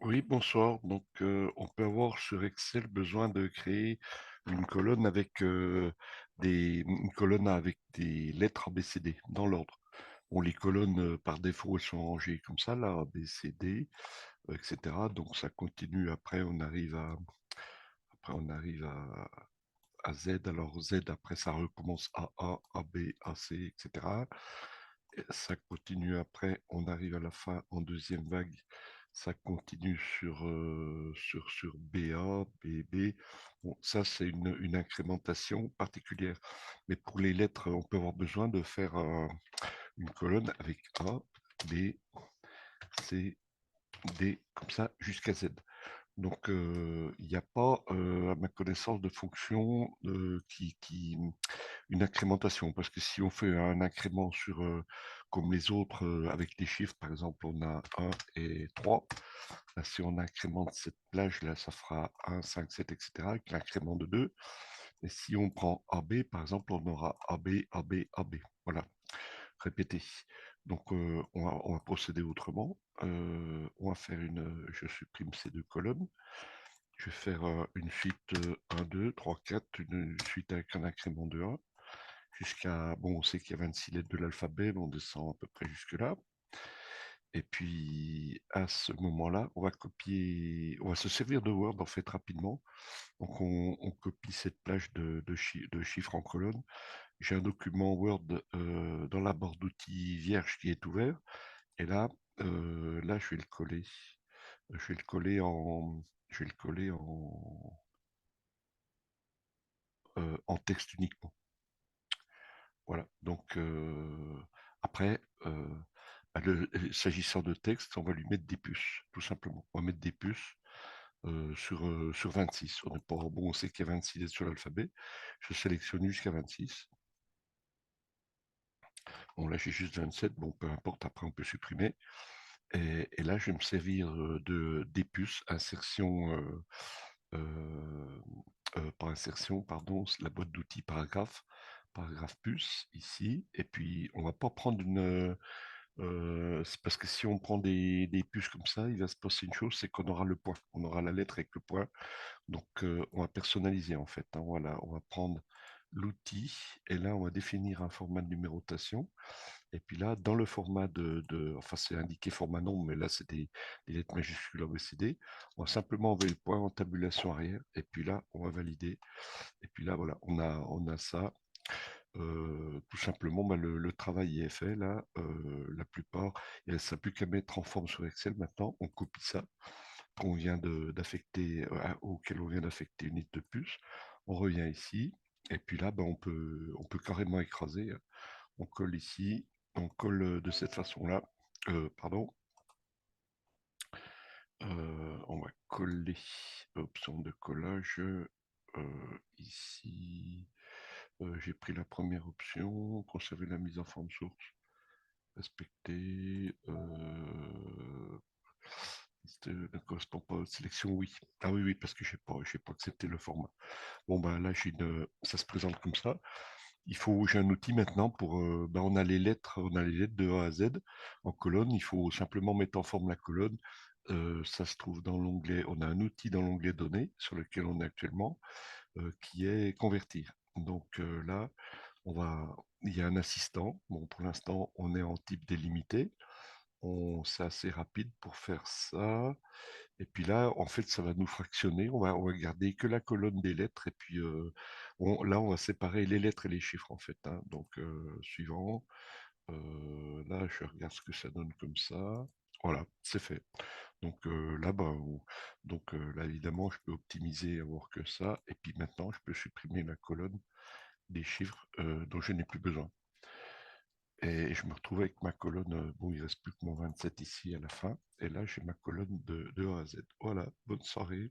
Oui, bonsoir. Donc, on peut avoir sur Excel besoin de créer une colonne avec une colonne avec des lettres A, B, C, D dans l'ordre. Bon, les colonnes par défaut elles sont rangées comme ça, là, A, B, C, D, etc. Donc ça continue. Après on arrive à Z. Alors Z, après ça recommence à A, AB, AC, etc. Et ça continue après, on arrive à la fin en deuxième vague, ça continue sur BA, BB. Bon, ça c'est une incrémentation particulière. Mais pour les lettres, on peut avoir besoin de faire une colonne avec A, B, C, D, comme ça jusqu'à Z. Donc, il n'y a pas, à ma connaissance, de fonction une incrémentation. Parce que si on fait un incrément comme les autres, avec les chiffres, par exemple, on a 1 et 3. Là, si on incrémente cette plage-là, ça fera 1, 5, 7, etc. avec l'incrément de 2. Et si on prend AB, par exemple, on aura AB, AB, AB. Voilà, répété. Donc, on va procéder autrement. On va faire je supprime ces deux colonnes. Je vais faire une suite 1, 2, 3, 4, une suite avec un incrément de 1, jusqu'à, bon, on sait qu'il y a 26 lettres de l'alphabet, mais on descend à peu près jusque-là. Et puis, à ce moment-là, on va se servir de Word, en fait, rapidement. Donc, on copie cette plage de chiffres en colonne. J'ai un document Word dans la barre d'outils vierge qui est ouvert. Et là, je vais le coller. Je vais le coller en, je vais le coller en texte uniquement. Voilà. Donc, après, bah, s'agissant de texte, on va lui mettre des puces, tout simplement. On va mettre des puces sur 26. On n'est pas bon, on sait qu'il y a 26 lettres sur l'alphabet. Je sélectionne jusqu'à 26. Bon, là, j'ai juste 27. Bon, peu importe, après, on peut supprimer. Et là, je vais me servir des puces, insertion, pas insertion, pardon, c'est la boîte d'outils paragraphe puce, ici. Et puis, on va pas prendre c'est parce que si on prend des puces comme ça, il va se passer une chose, c'est qu'on aura le point. On aura la lettre avec le point. Donc, on va personnaliser, en fait, hein. Voilà, on va prendre l'outil et là, on va définir un format de numérotation. Et puis là, dans le format enfin, c'est indiqué format nombre, mais là, c'est des lettres majuscules ABCD. On va simplement enlever le point en tabulation arrière. Et puis là, on va valider. Et puis là, voilà, on a ça. Tout simplement, bah, le travail est fait. Là, la plupart, il ne reste plus qu'à mettre en forme sur Excel. Maintenant, on copie ça auquel on vient d'affecter une litre de puce. On revient ici. Et puis là, bah, on peut carrément écraser, hein. On colle ici, on colle de cette façon-là. Pardon. On va coller, option de collage, ici. J'ai pris la première option, conserver la mise en forme source, respecter, ne correspond pas aux sélections, oui. Ah oui, oui, parce que j'ai pas accepté le format. Bon, ben là, ça se présente comme ça. J'ai un outil maintenant on a les lettres de A à Z en colonne. Il faut simplement mettre en forme la colonne. Ça se trouve dans l'onglet, on a un outil dans l'onglet données sur lequel on est actuellement, qui est convertir. Donc là, il y a un assistant. Bon, pour l'instant, on est en type délimité. C'est assez rapide pour faire ça. Et puis là, en fait, ça va nous fractionner. On va garder que la colonne des lettres. Et puis là, on va séparer les lettres et les chiffres, en fait, hein. Donc, suivant. Là, je regarde ce que ça donne comme ça. Voilà, c'est fait. Donc là, là, évidemment, je peux optimiser, avoir que ça. Et puis maintenant, je peux supprimer la colonne des chiffres dont je n'ai plus besoin. Et je me retrouve avec ma colonne, bon, il reste plus que mon 27 ici à la fin. Et là, j'ai ma colonne de A à Z. Voilà, bonne soirée.